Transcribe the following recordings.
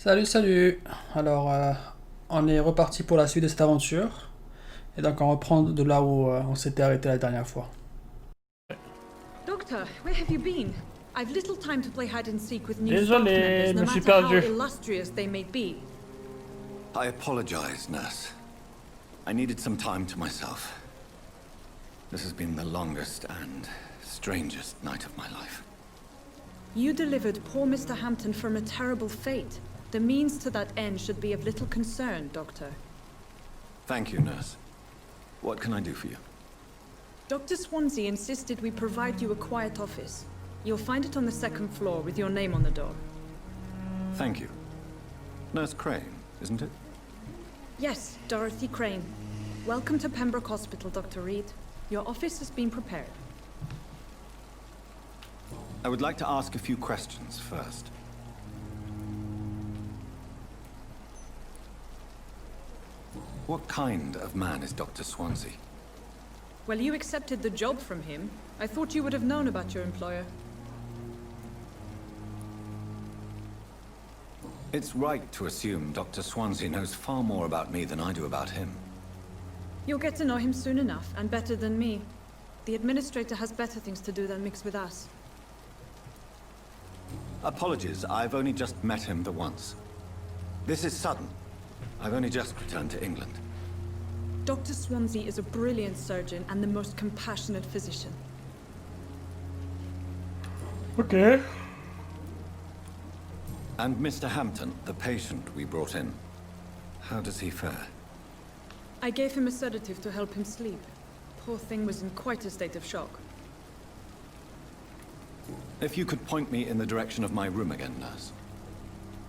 Salut, salut. Alors, on est reparti pour la suite de cette aventure. Et donc, on reprend de là où on s'était arrêté la dernière fois. Doctor, where have you been? I've little time to play hide and seek with new staff Désolé, members, je no me suis matter how perdu. illustrious they may be. I apologize, nurse. I needed some time to myself. This has been the longest and strangest night of my life. You delivered poor Mr. Hampton from a terrible fate. The means to that end should be of little concern, Doctor. Thank you, nurse. What can I do for you? Dr. Swansea insisted we provide you a quiet office. You'll find it on the second floor with your name on the door. Thank you. Nurse Crane, isn't it? Yes, Dorothy Crane. Welcome to Pembroke Hospital, Dr. Reed. Your office has been prepared. I would like to ask a few questions first. What kind of man is Dr. Swansea? Well, you accepted the job from him. I thought you would have known about your employer. It's right to assume Dr. Swansea knows far more about me than I do about him. You'll get to know him soon enough, and better than me. The administrator has better things to do than mix with us. Apologies, I've only just met him the once. This is sudden. I've only just returned to England. Dr. Swansea is a brilliant surgeon and the most compassionate physician. Ok. And Mr. Hampton, the patient we brought in, how does he fare? I gave him a sedative to help him sleep. Poor thing was in quite a state of shock. If you could point me in the direction of my room again, nurse.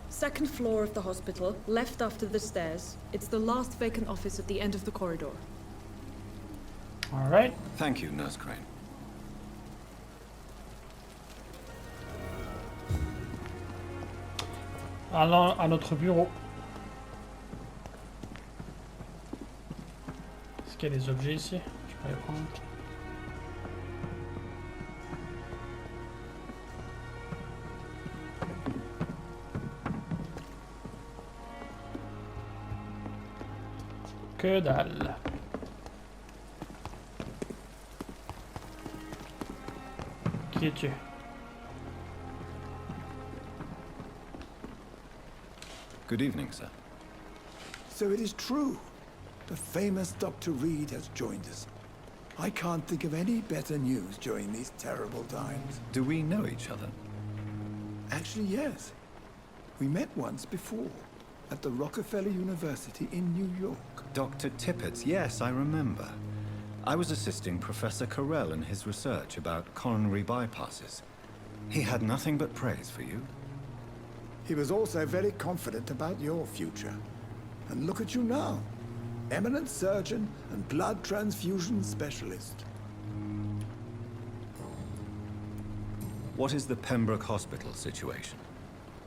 Second floor of the hospital, left after the stairs. It's the last vacant office at the end of the corridor. Alright. Thank you, Nurse Crane. Allons à notre bureau. Est-ce qu'il y a des objets ici? Je peux les prendre. Que dalle. Qui es-tu? Good evening, sir. So it is true. The famous Dr. Reed has joined us. I can't think of any better news during these terrible times. Do we know each other? Actually, yes. We met once before, at the Rockefeller University in New York. Dr. Tippett, yes, I remember. I was assisting Professor Carell in his research about coronary bypasses. He had nothing but praise for you. He was also very confident about your future. And look at you now. Eminent surgeon and blood transfusion specialist. What is the Pembroke Hospital situation?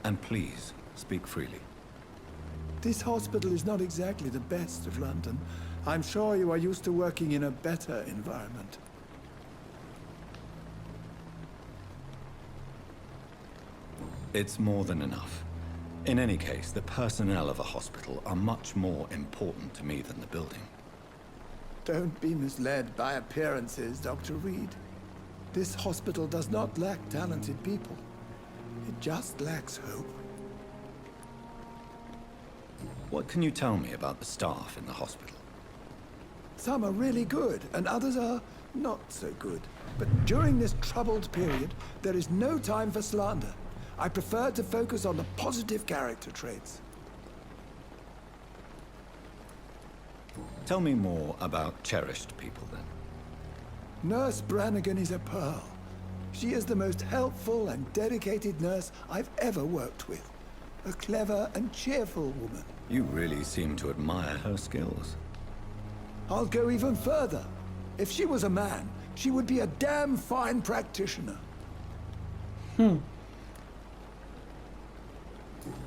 And please, speak freely. This hospital is not exactly the best of London. I'm sure you are used to working in a better environment. It's more than enough. In any case, the personnel of a hospital are much more important to me than the building. Don't be misled by appearances, Dr. Reed. This hospital does not lack talented people. It just lacks hope. What can you tell me about the staff in the hospital? Some are really good, and others are not so good. But during this troubled period, there is no time for slander. I prefer to focus on the positive character traits. Tell me more about cherished people, then. Nurse Brannigan is a pearl. She is the most helpful and dedicated nurse I've ever worked with. A clever and cheerful woman. You really seem to admire her skills. I'll go even further. If she was a man, she would be a damn fine practitioner.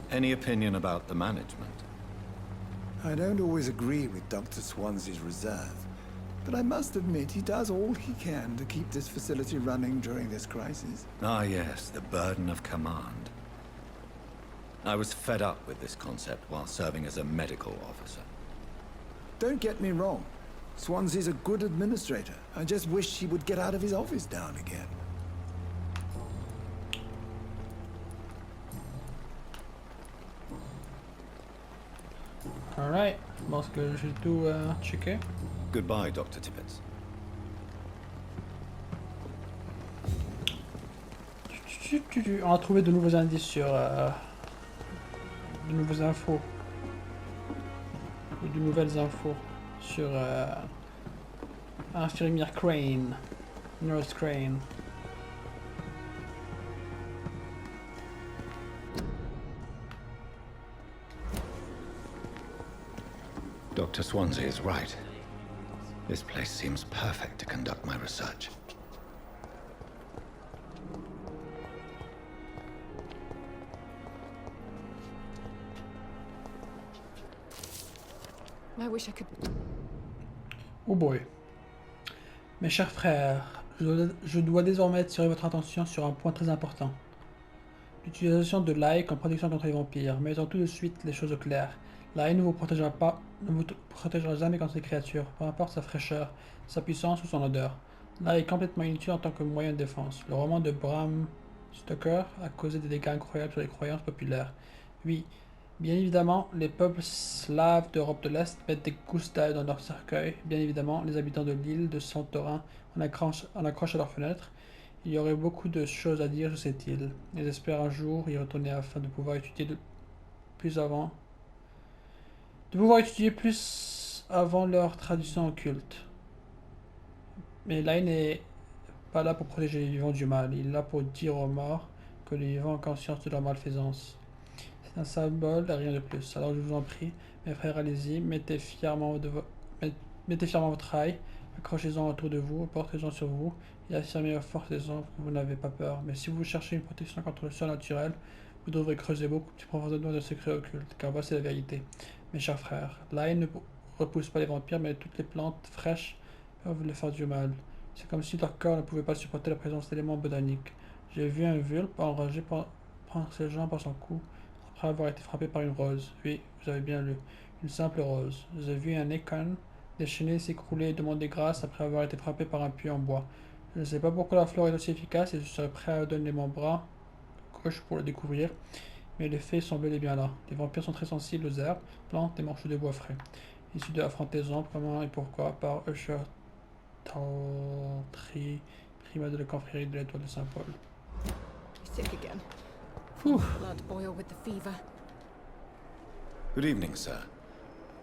Any opinion about the management? I don't always agree with Dr. Swansea's reserve, but I must admit he does all he can to keep this facility running during this crisis. Ah, yes, the burden of command. I was fed up with this concept while serving as a medical officer. Don't get me wrong. Swansea's a good administrator. I just wish he would get out of his office now and again. Alright, je pense que j'ai tout checké. Goodbye, Dr. Tippett. On a trouvé de nouveaux indices sur... de nouvelles infos. Ou de nouvelles infos sur... infirmière Crane. Nurse Crane. Dr. Swansea is right. This place seems perfect to conduct my research. I wish I could. Oh boy. Mes chers frères, je dois désormais attirer votre attention sur un point très important. L'utilisation de l'ail comme protection contre les vampires. Mettons tout de suite les choses au clair. L'ail ne vous protégera pas, ne vous protégera jamais contre ces créatures, peu importe sa fraîcheur, sa puissance ou son odeur. L'ail est complètement inutile en tant que moyen de défense. Le roman de Bram Stoker a causé des dégâts incroyables sur les croyances populaires. Oui, bien évidemment, les peuples slaves d'Europe de l'Est mettent des gousses d'ail dans leurs cercueils. Bien évidemment, les habitants de l'île de Santorin en accrochent à leurs fenêtres. Il y aurait beaucoup de choses à dire sur cette île. Ils espèrent un jour y retourner afin de pouvoir étudier plus avant leur tradition occulte. Mais l'ail n'est pas là pour protéger les vivants du mal. Il est là pour dire aux morts que les vivants ont conscience de leur malfaisance. C'est un symbole et rien de plus. Alors je vous en prie, mes frères, allez-y, mettez fièrement votre ail, accrochez-en autour de vous, portez-en sur vous, et affirmez à force des ombres que vous n'avez pas peur. Mais si vous cherchez une protection contre le surnaturel, vous devrez creuser beaucoup plus profondément de secrets occultes, car voici la vérité. Mes chers frères, l'ail ne repousse pas les vampires, mais toutes les plantes fraîches peuvent leur faire du mal. C'est comme si leur corps ne pouvait pas supporter la présence d'éléments botaniques. J'ai vu un vulpe enragé prendre ses jambes par son cou, après avoir été frappé par une rose. Oui, vous avez bien lu, une simple rose. J'ai vu un écone déchaîné s'écrouler et demander grâce après avoir été frappé par un puits en bois. Je ne sais pas pourquoi la flore est aussi efficace et je serais prêt à donner mon bras gauche pour le découvrir, mais les faits sont bel et bien là. Les vampires sont très sensibles aux herbes, plantes et morceaux de bois frais. Issus de affrontaison, comment et pourquoi, par Usher Tautry, primat de la confrérie de l'étoile de Saint-Paul. Sick again. Whew. Blood boil with the fever. Good evening, sir.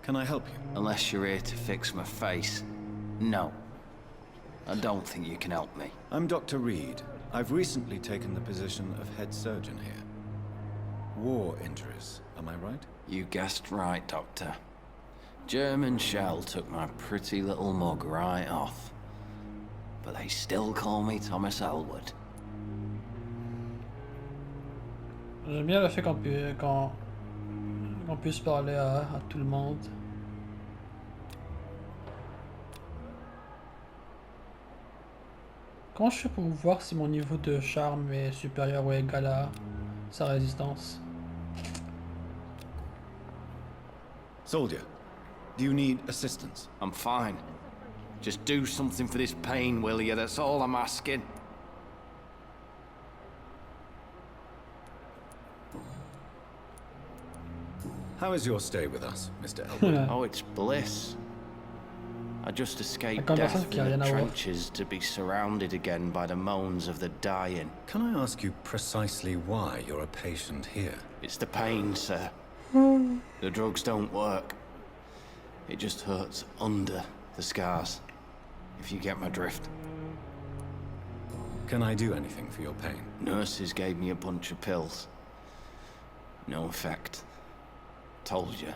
Can I help you? Unless you're here to fix my face. No. I don't think you can help me. I'm Dr. Reed. I've recently taken the position of head surgeon here. War injuries, am I right? You guessed right, Doctor. German shell took my pretty little mug right off. But they still call me Thomas Elwood. J'aime bien le fait qu'on puisse parler à tout le monde. Comment je fais pour voir si mon niveau de charme est supérieur ou égal à sa résistance? Soldier, do you need assistance? I'm fine. Just do something for this pain, will you? That's all I'm asking. How is your stay with us, Mr. Elwood? Oh, it's bliss. I just escaped La death conversation qui a in rien the à voir. trenches to be surrounded again by the moans of the dying. Can I ask you precisely why you're a patient here? It's the pain, sir. The drugs don't work. It just hurts under the scars, if you get my drift. Can I do anything for your pain? Nurses gave me a bunch of pills. No effect. Told you.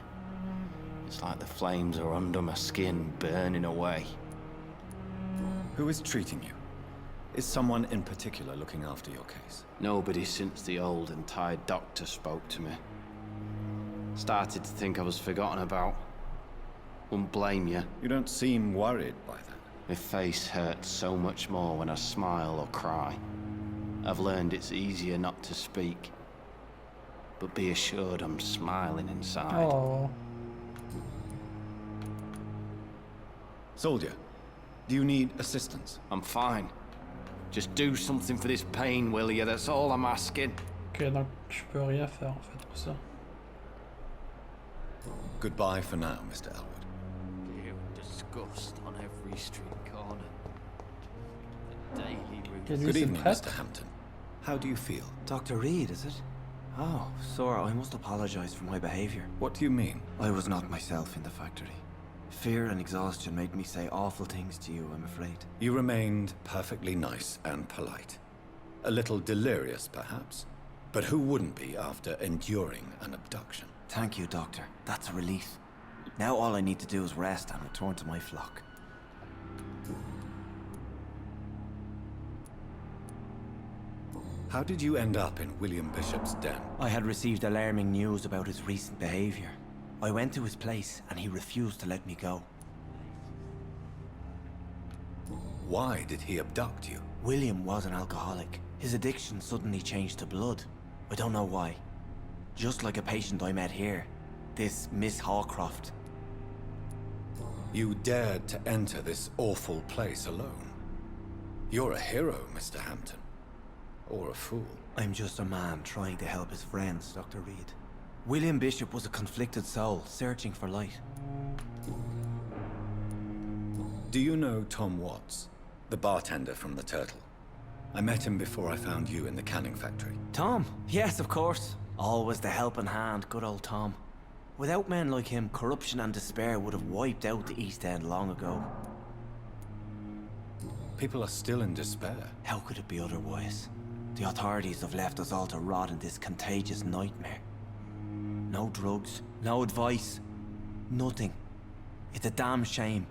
It's like the flames are under my skin, burning away. Who is treating you? Is someone in particular looking after your case? Nobody since the old and tired doctor spoke to me. Started to think I was forgotten about. Wouldn't blame you. You don't seem worried by that. My face hurts so much more when I smile or cry. I've learned it's easier not to speak. but be assured I'm smiling inside. Oh. Soldier, do you need assistance? I'm fine. Just do something for this pain, will you? That's all I'm asking. Ok, donc je peux rien faire en fait pour ça. Goodbye for now, Mr. Elwood. You disgust on every street corner. The daily Et routine. lui, Good c'est le evening, prêtre. Mr. Hampton. How do you feel? Dr. Reed, is it? Oh, sir, I must apologize for my behavior. What do you mean? I was not myself in the factory. Fear and exhaustion made me say awful things to you, I'm afraid. You remained perfectly nice and polite. A little delirious, perhaps. But who wouldn't be after enduring an abduction? Thank you, Doctor. That's a relief. Now all I need to do is rest and return to my flock. How did you end up in William Bishop's den? I had received alarming news about his recent behavior. I went to his place and he refused to let me go. Why did he abduct you? William was an alcoholic. His addiction suddenly changed to blood. I don't know why. Just like a patient I met here. This Miss Hawcroft. You dared to enter this awful place alone. You're a hero, Mr. Hampton. Or a fool. I'm just a man trying to help his friends, Dr. Reed. William Bishop was a conflicted soul, searching for light. Do you know Tom Watts? The bartender from the Turtle? I met him before I found you in the canning factory. Tom? Yes, of course. Always the helping hand, good old Tom. Without men like him, corruption and despair would have wiped out the East End long ago. People are still in despair. How could it be otherwise? The authorities have left us all to rot in this contagious nightmare. No drugs, no advice, nothing. It's a damn shame.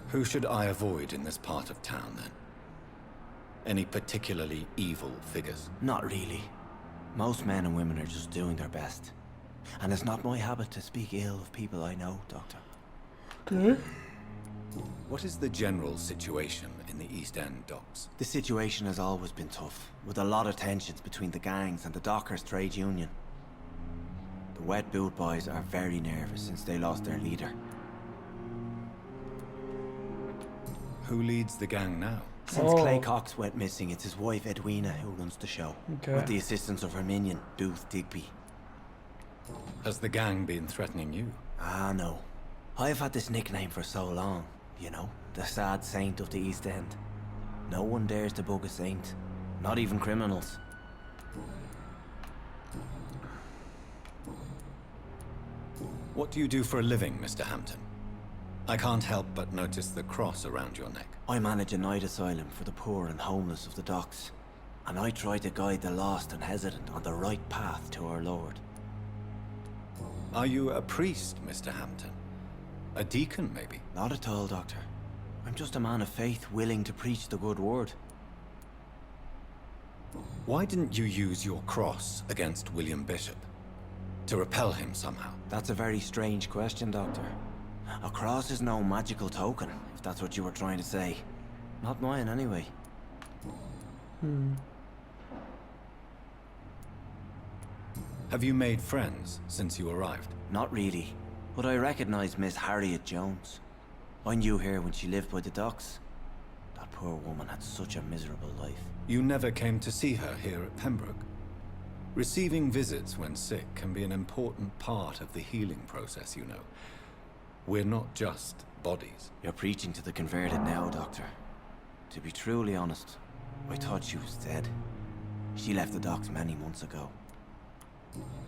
Who should I avoid in this part of town, then? Any particularly evil figures? Not really. Most men and women are just doing their best. And it's not my habit to speak ill of people I know, Doctor. Okay. What is the general situation in the East End docks? The situation has always been tough, with a lot of tensions between the gangs and the dockers' trade union. The wet boot boys are very nervous since they lost their leader. Who leads the gang now? Since Oh. Clay Cox went missing, it's his wife Edwina who runs the show, Okay. with the assistance of her minion, Booth Digby. Has the gang been threatening you? Ah, no. I've had this nickname for so long, you know, the sad saint of the East End. No one dares to bug a saint, not even criminals. What do you do for a living, Mr. Hampton? I can't help but notice the cross around your neck. I manage a night asylum for the poor and homeless of the docks, and I try to guide the lost and hesitant on the right path to our Lord. Are you a priest, Mr. Hampton? A deacon, maybe? Not at all, Doctor. I'm just a man of faith willing to preach the good word. Why didn't you use your cross against William Bishop? To repel him somehow? That's a very strange question, Doctor. A cross is no magical token, if that's what you were trying to say. Not mine, anyway. Have you made friends since you arrived? Not really, but I recognize Miss Harriet Jones. I knew her when she lived by the docks. That poor woman had such a miserable life. You never came to see her here at Pembroke? Receiving visits when sick can be an important part of the healing process, you know. We're not just bodies. You're preaching to the converted now, Doctor. To be truly honest, I thought she was dead. She left the docks many months ago.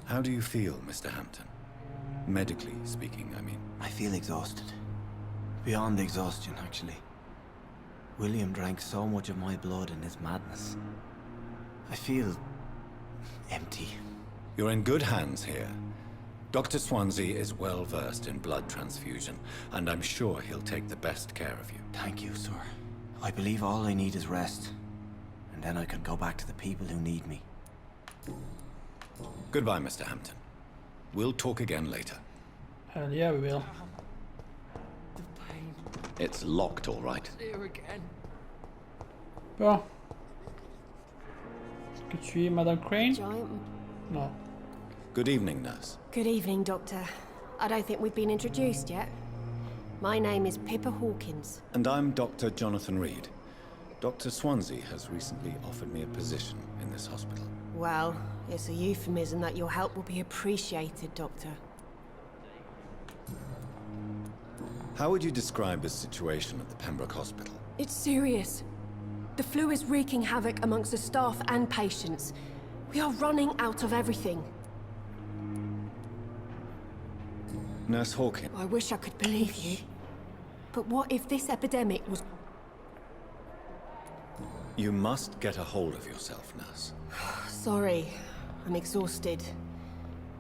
How do you feel, Mr. Hampton? Medically speaking, I mean. I feel exhausted. Beyond exhaustion, actually. William drank so much of my blood in his madness. I feel empty. You're in good hands here. Dr. Swansea is well versed in blood transfusion, and I'm sure he'll take the best care of you. Thank you, sir. I believe all I need is rest. And then I can go back to the people who need me. Goodbye, Mr. Hampton. We'll talk again later. Hell yeah, we will. The pain. It's locked, all right. Here again. Bon. Est-ce que tu es Madame Crane? Giant. Non. Good evening, nurse. Good evening, Doctor. I don't think we've been introduced yet. My name is Pippa Hawkins. And I'm Dr. Jonathan Reed. Dr. Swansea has recently offered me a position in this hospital. Well, it's a euphemism that your help will be appreciated, Doctor. How would you describe the situation at the Pembroke Hospital? It's serious. The flu is wreaking havoc amongst the staff and patients. We are running out of everything. Nurse Hawkins. I wish I could believe you. But what if this epidemic was... You must get a hold of yourself, nurse. Sorry, I'm exhausted.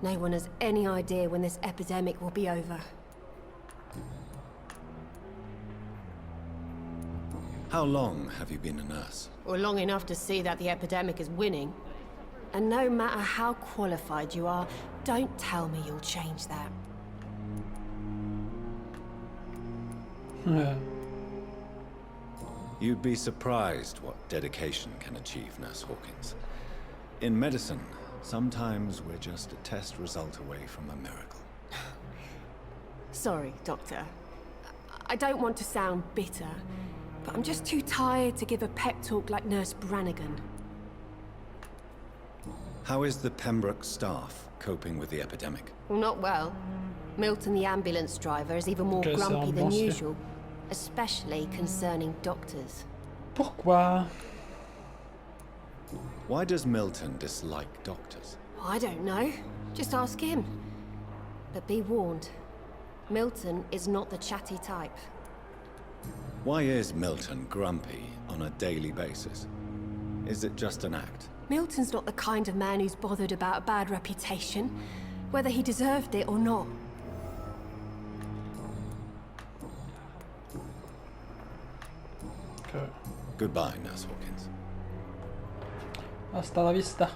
No one has any idea when this epidemic will be over. How long have you been a nurse? Or long enough to see that the epidemic is winning. And no matter how qualified you are, don't tell me you'll change that. You'd be surprised what dedication can achieve, Nurse Hawkins. In medicine, sometimes we're just a test result away from a miracle. Sorry, Doctor. I don't want to sound bitter, but I'm just too tired to give a pep talk like Nurse Brannigan. How is the Pembroke staff coping with the epidemic? Well, not well. Milton, the ambulance driver, is even more Okay, grumpy than ambulance, yeah. usual, especially concerning doctors. Pourquoi? Why does Milton dislike doctors? I don't know. Just ask him. But be warned, Milton is not the chatty type. Why is Milton grumpy on a daily basis? Is it just an act? Milton's not the kind of man who's bothered about a bad reputation, whether he deserved it or not. Okay. Goodbye, Nurse Hawkins. Hasta la vista.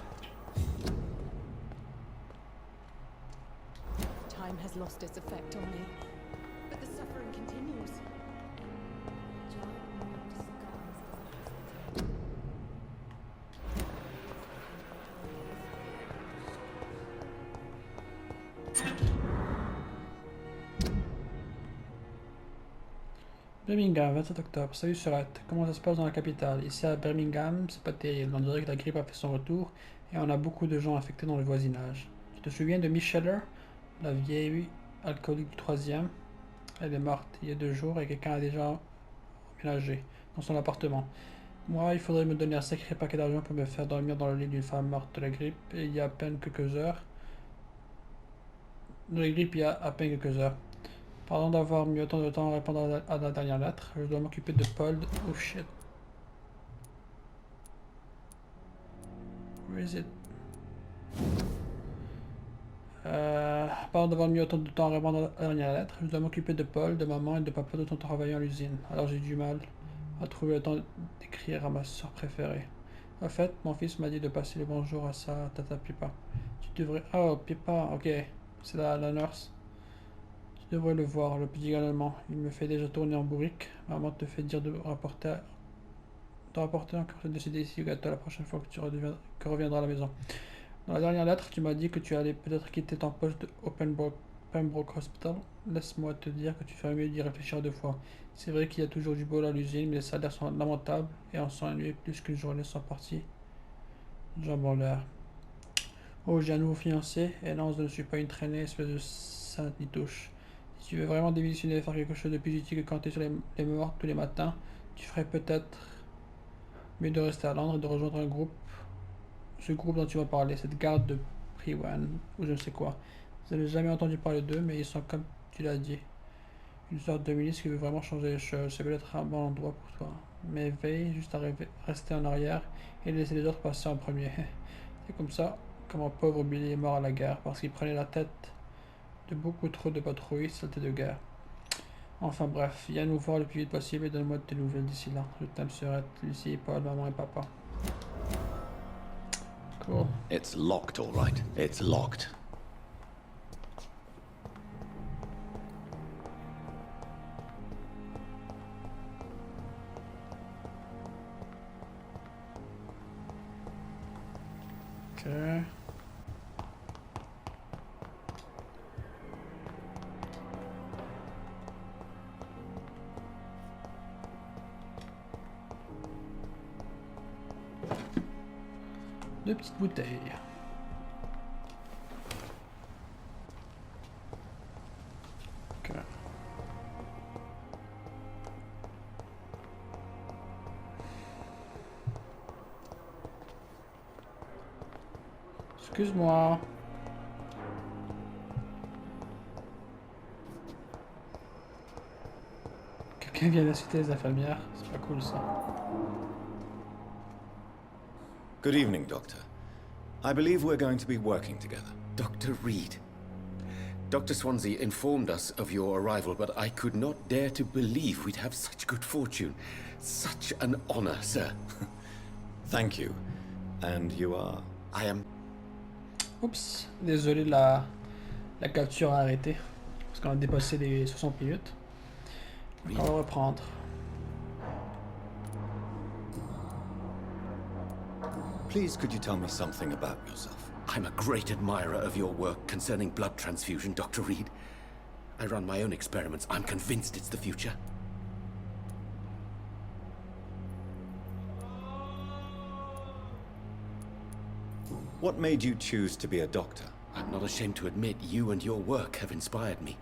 Time has lost its effect on me, but the suffering continues. Birmingham, 27 octobre. Salut Surette. Comment ça se passe dans la capitale? Ici à Birmingham, c'est pas terrible. On dirait que la grippe a fait son retour et on a beaucoup de gens infectés dans le voisinage. Tu te souviens de Micheller, la vieille alcoolique du 3e? Elle est morte il y a 2 jours et quelqu'un a déjà emménagé dans son appartement. Moi, il faudrait me donner un sacré paquet d'argent pour me faire dormir dans le lit d'une femme morte de la grippe et il y a à peine quelques heures. De la grippe il y a à peine quelques heures. Pardon d'avoir mis autant de temps à répondre à la dernière lettre. Je dois m'occuper de Paul. Oh shit. Where is it? Pardon d'avoir mis autant de temps à répondre à la dernière lettre. Je dois m'occuper de Paul, de maman et de papa tout en travaillant à l'usine. Alors j'ai du mal à trouver le temps d'écrire à ma soeur préférée. En fait, mon fils m'a dit de passer le bonjour à sa tata Pippa. Tu devrais... Oh, Pippa, ok. C'est la nurse. Tu devrais le voir, le petit gars allemand. Il me fait déjà tourner en bourrique. Maman te fait dire de rapporter encore te décider ici au gâteau la prochaine fois que tu reviendras à la maison. Dans la dernière lettre, tu m'as dit que tu allais peut-être quitter ton poste au Pembroke Hospital. Laisse-moi te dire que tu ferais mieux d'y réfléchir 2 fois. C'est vrai qu'il y a toujours du boulot à l'usine, mais les salaires sont lamentables et on s'ennuie plus qu'une journée sans partie. Jambes en l'air. Oh, j'ai un nouveau fiancé, et non, je ne suis pas une traînée, espèce de sainte ni touche. Si tu veux vraiment démissionner et faire quelque chose de plus utile que compter sur les morts tous les matins, tu ferais peut-être mieux de rester à Londres et de rejoindre ce groupe dont tu m'as parlé, cette garde de Priwan, ou je ne sais quoi. Je n'ai jamais entendu parler d'eux, mais ils sont comme tu l'as dit. Une sorte de milice qui veut vraiment changer les choses, c'est peut-être un bon endroit pour toi. Mais veille juste à rester en arrière et laisser les autres passer en premier. C'est comme ça que mon pauvre Billy est mort à la guerre, parce qu'il prenait la tête de beaucoup trop de patrouilles, saleté de guerre. Enfin bref, viens nous voir le plus vite possible et donne-moi de tes nouvelles d'ici là. Je t'aime, Surette, Lucie, Paul, maman et papa. Cool. It's locked, all right. It's locked. Ok. 2 petites bouteilles. Ok. Excuse-moi. Quelqu'un vient d'insulter les infirmières. C'est pas cool ça. Good evening, Doctor. I believe we're going to be working together. Dr. Reed. Dr. Swansea informed us of your arrival, but I could not dare to believe we'd have such good fortune. Such an honor, sir. Thank you. And you are? I am... Oups, désolé, la capture a arrêté. Parce qu'on a dépassé les 60 minutes. On va reprendre. Please, could you tell me something about yourself? I'm a great admirer of your work concerning blood transfusion, Dr. Reed. I run my own experiments. I'm convinced it's the future. What made you choose to be a doctor? I'm not ashamed to admit you and your work have inspired me.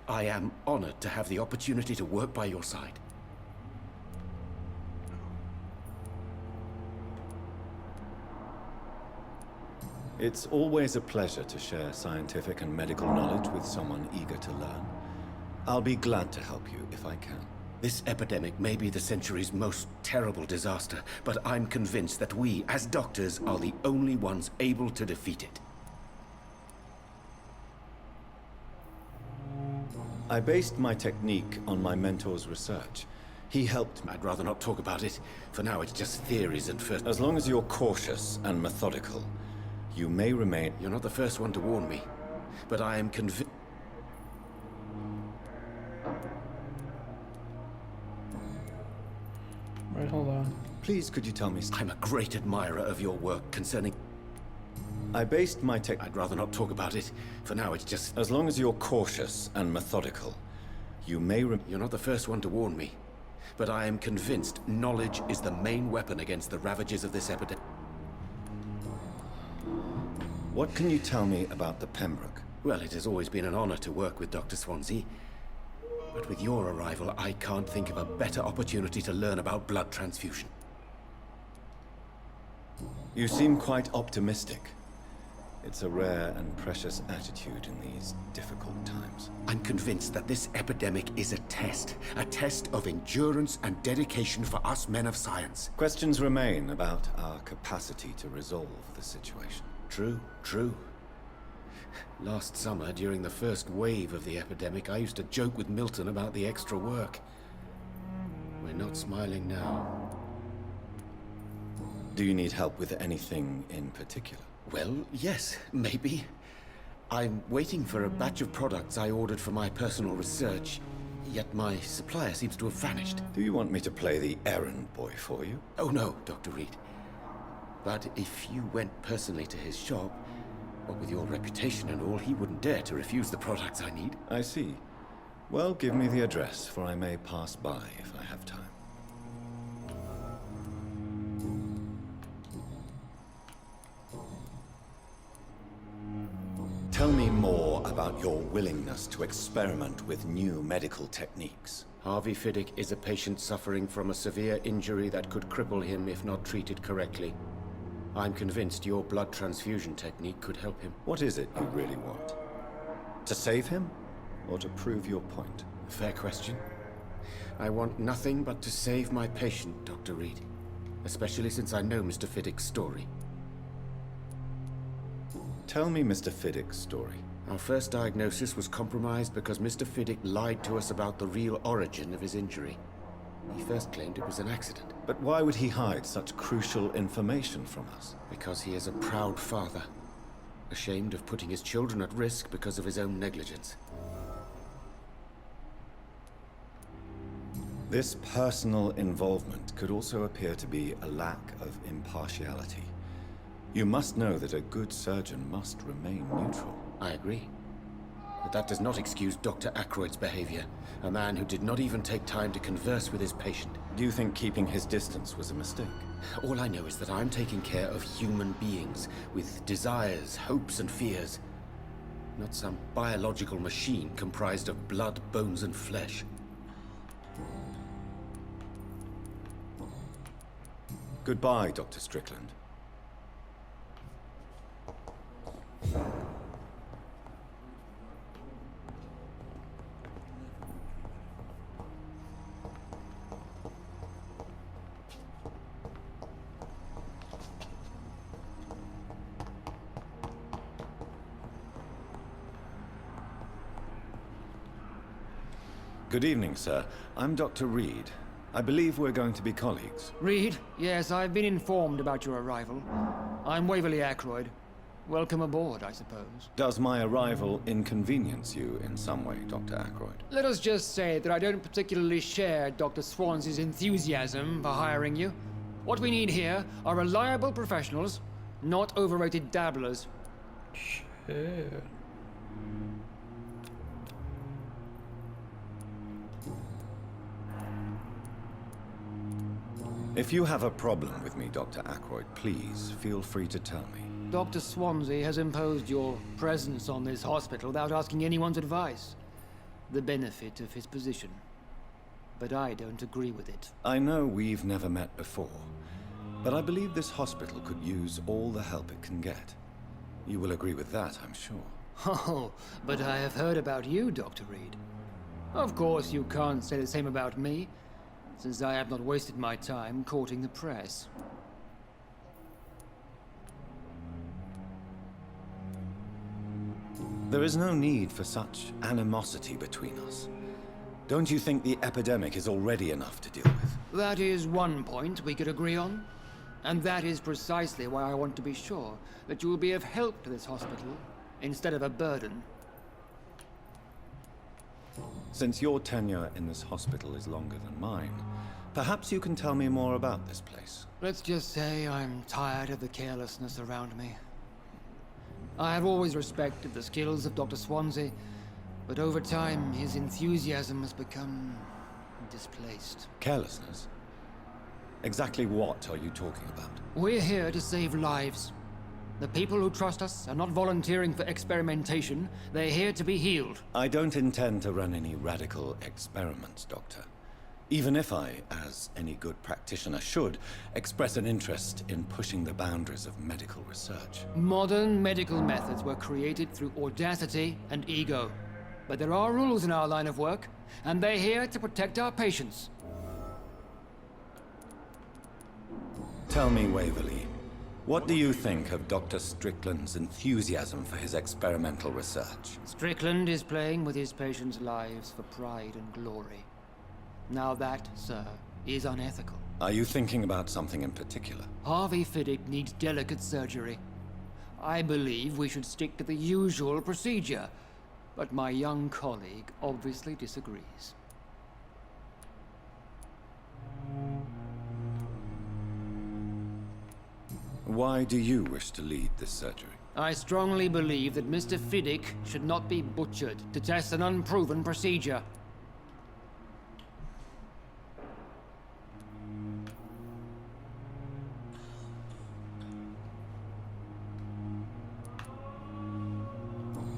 I am honored to have the opportunity to work by your side. It's always a pleasure to share scientific and medical knowledge with someone eager to learn. I'll be glad to help you if I can. This epidemic may be the century's most terrible disaster, but I'm convinced that we, as doctors, are the only ones able to defeat it. I based my technique on my mentor's research. He helped me. I'd rather not talk about it. For now, it's just theories and first... As long as you're cautious and methodical, you may remain... You're not the first one to warn me, but I am convinced... Wait, hold on. Please, could you tell me... I'm a great admirer of your work concerning... I based my tech... I'd rather not talk about it. For now, it's just... As long as you're cautious and methodical, you may... You're not the first one to warn me, but I am convinced knowledge is the main weapon against the ravages of this epidemic. What can you tell me about the Pembroke? Well, it has always been an honor to work with Dr. Swansea. But with your arrival, I can't think of a better opportunity to learn about blood transfusion. You seem quite optimistic. It's a rare and precious attitude in these difficult times. I'm convinced that this epidemic is a test of endurance and dedication for us men of science. Questions remain about our capacity to resolve the situation. True, true. Last summer, during the first wave of the epidemic, I used to joke with Milton about the extra work. We're not smiling now. Do you need help with anything in particular? Well, yes, maybe. I'm waiting for a batch of products I ordered for my personal research, yet my supplier seems to have vanished. Do you want me to play the errand boy for you? Oh no, Dr. Reed. But if you went personally to his shop, what with your reputation and all, he wouldn't dare to refuse the products I need. I see. Well, give me the address, for I may pass by if I have time. Tell me more about your willingness to experiment with new medical techniques. Harvey Fiddick is a patient suffering from a severe injury that could cripple him if not treated correctly. I'm convinced your blood transfusion technique could help him. What is it you really want? To save him, or to prove your point? Fair question. I want nothing but to save my patient, Dr. Reed. Especially since I know Mr. Fiddick's story. Tell me Mr. Fiddick's story. Our first diagnosis was compromised because Mr. Fiddick lied to us about the real origin of his injury. He first claimed it was an accident. But why would he hide such crucial information from us? Because he is a proud father, ashamed of putting his children at risk because of his own negligence. This personal involvement could also appear to be a lack of impartiality. You must know that a good surgeon must remain neutral. I agree. but that does not excuse Dr. Ackroyd's behavior. A man who did not even take time to converse with his patient. Do you think keeping his distance was a mistake? All I know is that I'm taking care of human beings with desires, hopes, and fears. Not some biological machine comprised of blood, bones, and flesh. Goodbye, Dr. Strickland. Good evening, sir. I'm Dr. Reed. I believe we're going to be colleagues. Reed? Yes, I've been informed about your arrival. I'm Waverly Ackroyd. Welcome aboard, I suppose. Does my arrival inconvenience you in some way, Dr. Ackroyd? Let us just say that I don't particularly share Dr. Swansea's enthusiasm for hiring you. What we need here are reliable professionals, not overrated dabblers. Shit. If you have a problem with me, Dr. Ackroyd, please feel free to tell me. Dr. Swansea has imposed your presence on this hospital without asking anyone's advice. The benefit of his position. But I don't agree with it. I know we've never met before, but I believe this hospital could use all the help it can get. You will agree with that, I'm sure. Oh, but I have heard about you, Dr. Reed. Of course, you can't say the same about me, since I have not wasted my time courting the press. There is no need for such animosity between us. Don't you think the epidemic is already enough to deal with? That is one point we could agree on. And that is precisely why I want to be sure that you will be of help to this hospital, instead of a burden. Since your tenure in this hospital is longer than mine, perhaps you can tell me more about this place. Let's just say I'm tired of the carelessness around me. I have always respected the skills of Dr. Swansea, but over time his enthusiasm has become displaced. Carelessness? Exactly what are you talking about? We're here to save lives. The people who trust us are not volunteering for experimentation. They're here to be healed. I don't intend to run any radical experiments, Doctor. Even if I, as any good practitioner should, express an interest in pushing the boundaries of medical research. Modern medical methods were created through audacity and ego. But there are rules in our line of work, and they're here to protect our patients. Tell me, Waverly, what do you think of Dr. Strickland's enthusiasm for his experimental research? Strickland is playing with his patients' lives for pride and glory. Now that, sir, is unethical. Are you thinking about something in particular? Harvey Fiddick needs delicate surgery. I believe we should stick to the usual procedure, but my young colleague obviously disagrees. Why do you wish to lead this surgery? I strongly believe that Mr. Fiddick should not be butchered to test an unproven procedure.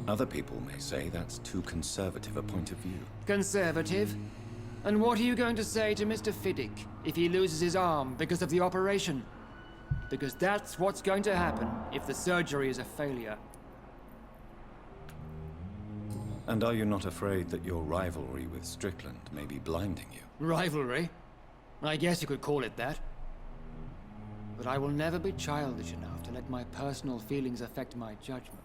Other people may say that's too conservative a point of view. Conservative? And what are you going to say to Mr. Fiddick if he loses his arm because of the operation? Because that's what's going to happen if the surgery is a failure. And are you not afraid that your rivalry with Strickland may be blinding you? Rivalry? I guess you could call it that. But I will never be childish enough to let my personal feelings affect my judgment.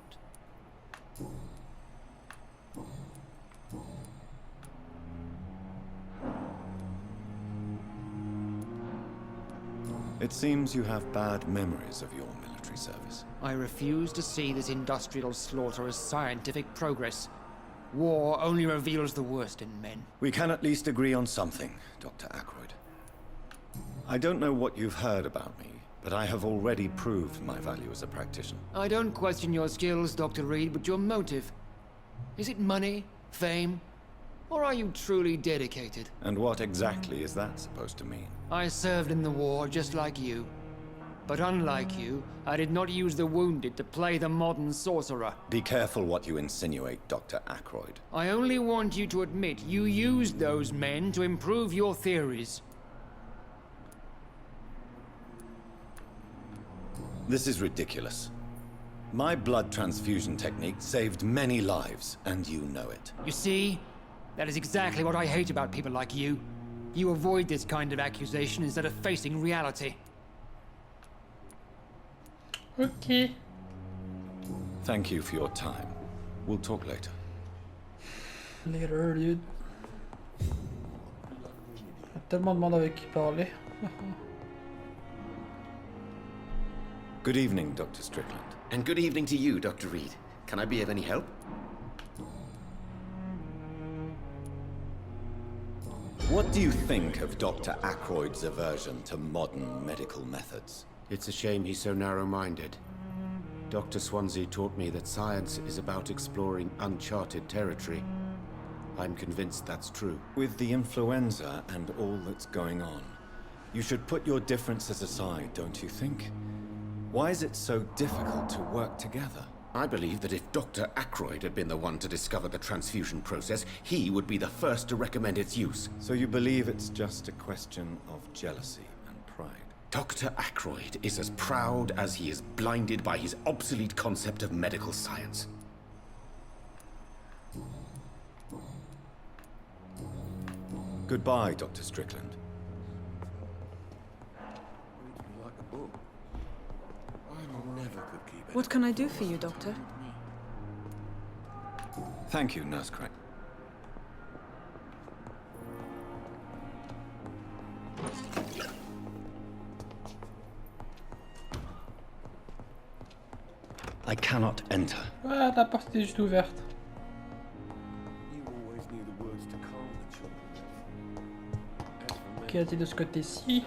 It seems you have bad memories of your military service. I refuse to see this industrial slaughter as scientific progress. War only reveals the worst in men. We can at least agree on something, Dr. Ackroyd. I don't know what you've heard about me, but I have already proved my value as a practitioner. I don't question your skills, Dr. Reed, but your motive. Is it money, fame, or are you truly dedicated? And what exactly is that supposed to mean? I served in the war just like you. But unlike you, I did not use the wounded to play the modern sorcerer. Be careful what you insinuate, Dr. Ackroyd. I only want you to admit you used those men to improve your theories. This is ridiculous. My blood transfusion technique saved many lives, and you know it. You see? That is exactly what I hate about people like you. You avoid this kind of accusation instead of facing reality. Ok. Thank you for your time. We'll talk later. Later, dude. Il y a tellement de monde avec qui parler. Good evening, Dr. Strickland. And good evening to you, Dr. Reed. Can I be of any help? What do you think of Dr. Ackroyd's aversion to modern medical methods? It's a shame he's so narrow-minded. Dr. Swansea taught me that science is about exploring uncharted territory. I'm convinced that's true. With the influenza and all that's going on, you should put your differences aside, don't you think? Why is it so difficult to work together? I believe that if Dr. Ackroyd had been the one to discover the transfusion process, he would be the first to recommend its use. So you believe it's just a question of jealousy and pride? Dr. Ackroyd is as proud as he is blinded by his obsolete concept of medical science. Goodbye, Dr. Strickland. What can I do for you, Doctor? Thank you, Nurse Crane. I cannot enter. Ah, la porte est juste ouverte. Qu'y a-t-il de ce côté-ci?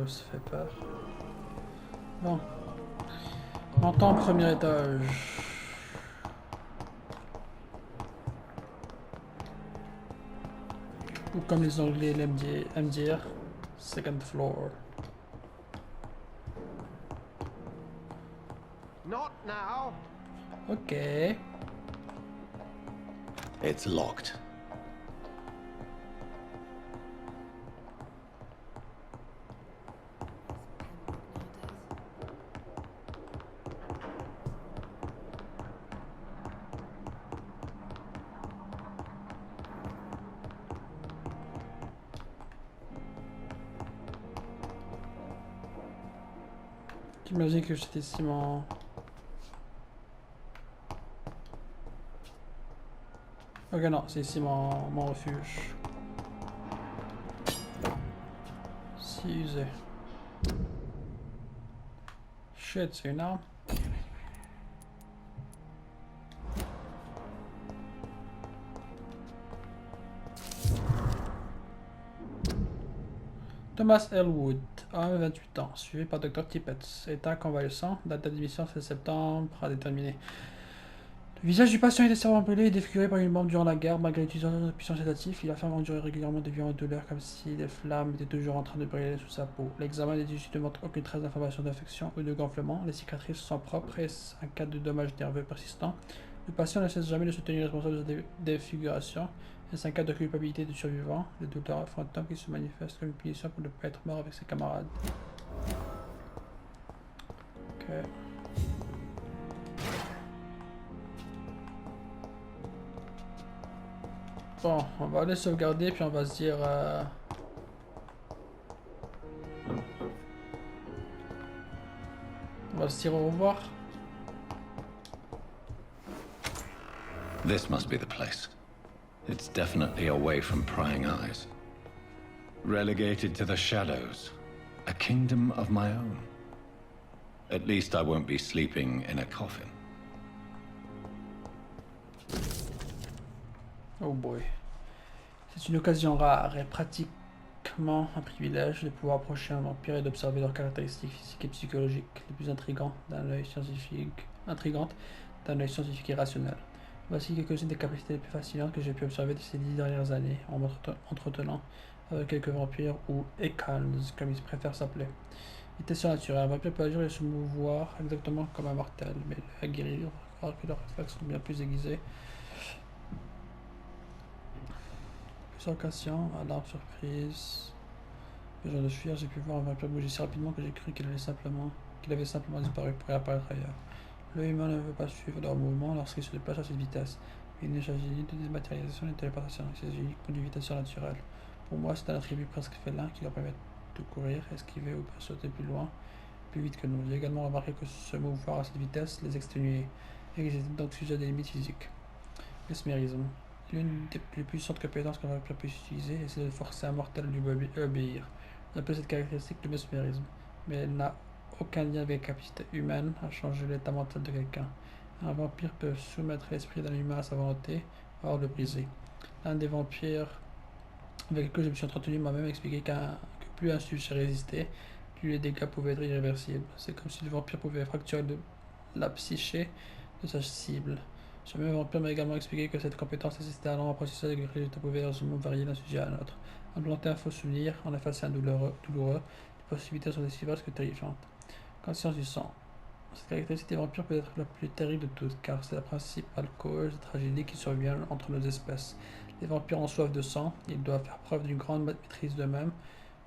Ça fait peur. Bon. Montons au premier étage. Ou comme les Anglais aiment dire, second floor. Not now. Ok. It's locked. J'imagine que c'était ici mon... Ok non, c'est ici mon refuge. Si usé. Shit, c'est une arme. Thomas Elwood, homme 28 ans, suivi par Dr. Tippett, état convalescent, date d'admission 16 septembre à déterminer. Le visage du patient était sévèrement brûlé et défiguré par une bombe durant la guerre. Malgré l'utilisation de puissants sédatifs, il affirme endurer régulièrement de violentes douleurs comme si des flammes étaient toujours en train de brûler sous sa peau. L'examen des tissus ne montre aucune trace d'inflammation, d'infection ou de gonflement. Les cicatrices sont propres et en cas de dommages nerveux persistants, le patient ne cesse jamais de se tenir responsable de cette défiguration. Et c'est un cas de culpabilité du survivant, les douleurs fantômes qui se manifestent comme une punition pour ne pas être mort avec ses camarades. Ok. Bon, on va aller sauvegarder puis on va se dire... On va se dire au revoir. This must be the place. It's definitely away from prying eyes. Relegated to the shadows. A kingdom of my own. At least I won't be sleeping in a coffin. Oh boy. C'est une occasion rare et pratique uniquement un privilège de pouvoir approcher un vampire et d'observer leurs caractéristiques physiques et psychologiques les plus intrigantes d'un œil scientifique et rationnel. Voici quelques-unes des capacités les plus fascinantes que j'ai pu observer ces 10 dernières années en m'entretenant avec quelques vampires, ou Ekans, comme ils préfèrent s'appeler. Vitesse surnaturelle. Un vampire peut agir et se mouvoir exactement comme un mortel, mais à guérir, alors que leurs réflexes sont bien plus aiguisés. Plus occasion, alarme, surprise. Besoin de fuir, j'ai pu voir un vampire bouger si rapidement que j'ai cru qu'il avait simplement disparu pour réapparaître ailleurs. L'œil humain ne veut pas suivre leur mouvement lorsqu'il se déplace à cette vitesse. Il ne s'agit ni de dématérialisation ni de téléportation, il s'agit uniquement d'une vitesse surnaturelle. Pour moi, c'est un attribut presque félin qui leur permet de courir, esquiver ou sauter plus loin, plus vite que nous. J'ai également remarqué que se mouvoir à cette vitesse les exténuait, et qu'ils étaient donc sujets à des limites physiques. Mesmérisme. L'une des plus puissantes compétences qu'un vampire puisse utiliser est celle de forcer un mortel à lui obéir. On appelle cette caractéristique le mesmérisme, mais elle n'a aucun lien avec la capacité humaine à changer l'état mental de quelqu'un. Un vampire peut soumettre l'esprit d'un humain à sa volonté, voire le briser. L'un des vampires avec lequel je me suis entretenu m'a même expliqué que plus un sujet résistait, plus les dégâts pouvaient être irréversibles. C'est comme si le vampire pouvait fracturer la psyché de sa cible. Ce même vampire m'a également expliqué que cette compétence nécessitait un long apprentissage et que les résultats pouvaient heureusement varier d'un sujet à un autre. Implanter un faux souvenir, en effacer un douloureux, les possibilités sont aussi vastes que terrifiantes. Conscience du sang. Cette caractéristique des vampires peut être la plus terrible de toutes, car c'est la principale cause de tragédies qui surviennent entre nos espèces. Les vampires ont soif de sang, ils doivent faire preuve d'une grande maîtrise d'eux-mêmes,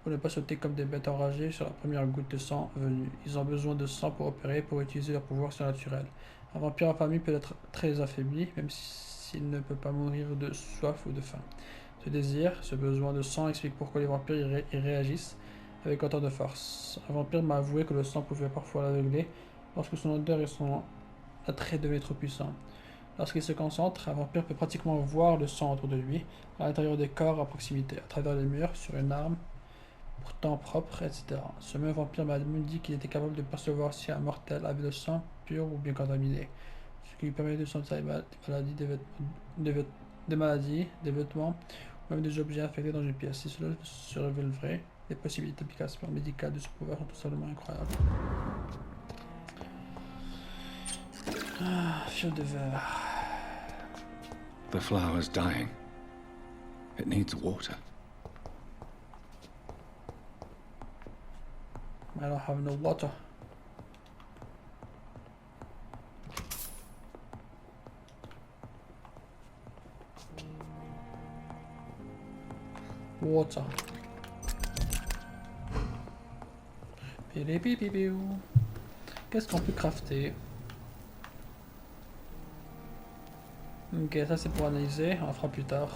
pour ne pas sauter comme des bêtes enragées sur la première goutte de sang venue. Ils ont besoin de sang pour opérer, pour utiliser leur pouvoir surnaturel. Un vampire en famille peut être très affaibli, même s'il ne peut pas mourir de soif ou de faim. Ce désir, ce besoin de sang explique pourquoi les vampires y réagissent avec autant de force. Un vampire m'a avoué que le sang pouvait parfois l'aveugler lorsque son odeur et son attrait devenaient trop puissants. Lorsqu'il se concentre, un vampire peut pratiquement voir le sang autour de lui, à l'intérieur des corps à proximité, à travers les murs, sur une arme, pourtant propre, etc. Ce même vampire m'a dit qu'il était capable de percevoir si un mortel avait le sang pur ou bien contaminé, ce qui lui permet de sentir des maladies, des vêtements, ou même des objets infectés dans une pièce. Si cela se révèle vrai, les possibilités d'application médicale de ce pouvoir sont tout simplement incroyables. Ah, fiole de verre. The flower's dying. It needs water. I don't have no water. Water. Qu'est-ce qu'on peut crafter? Ok, ça c'est pour analyser, on le fera plus tard.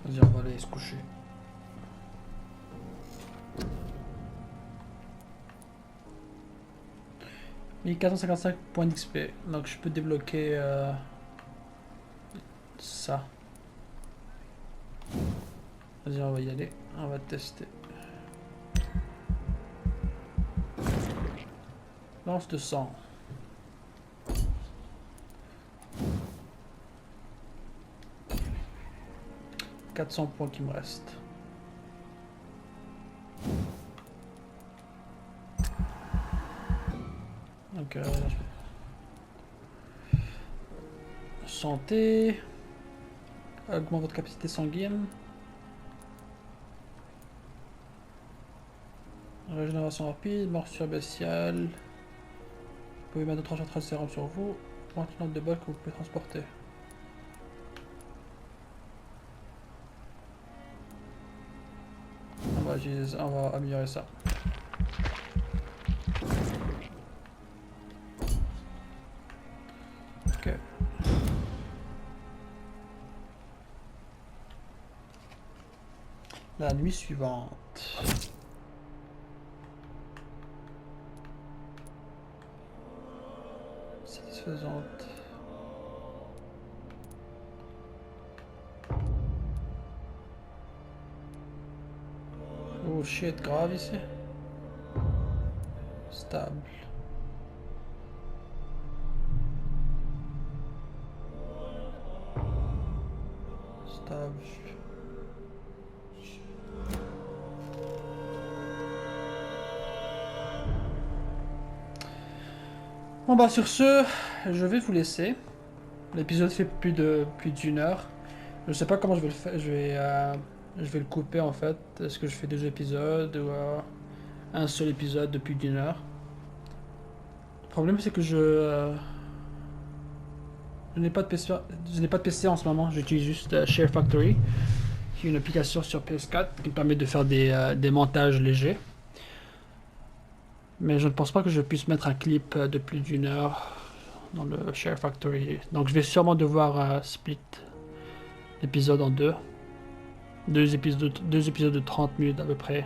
Vas-y, on va aller se coucher. « 1455 points d'XP, donc je peux débloquer ça. Vas-y, on va y aller, on va tester. Lance de sang. « 400 points qui me restent. Donc, santé, augmente votre capacité sanguine, régénération rapide, morsure bestiale, vous pouvez mettre 3 sérum sur vous, maintenant de bol que vous pouvez transporter. On va améliorer ça. Ok. La nuit suivante. Satisfaisante. shit grave ici. Stable. Stable. Bon bah sur ce, je vais vous laisser. L'épisode fait plus d'une heure. Je sais pas comment je vais le faire. Je vais le couper en fait. Est-ce que je fais 2 épisodes ou un seul épisode de plus d'une heure? Le problème c'est que je n'ai pas de PC. Je n'ai pas de PC en ce moment. J'utilise juste Share Factory, qui est une application sur PS4 qui me permet de faire des montages légers. Mais je ne pense pas que je puisse mettre un clip de plus d'une heure dans le Share Factory. Donc je vais sûrement devoir split l'épisode en deux. Deux épisodes de 30 minutes à peu près.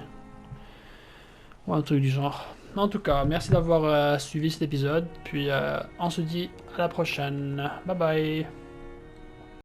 Ou un truc du genre. En tout cas, merci d'avoir suivi cet épisode. Puis on se dit à la prochaine. Bye bye.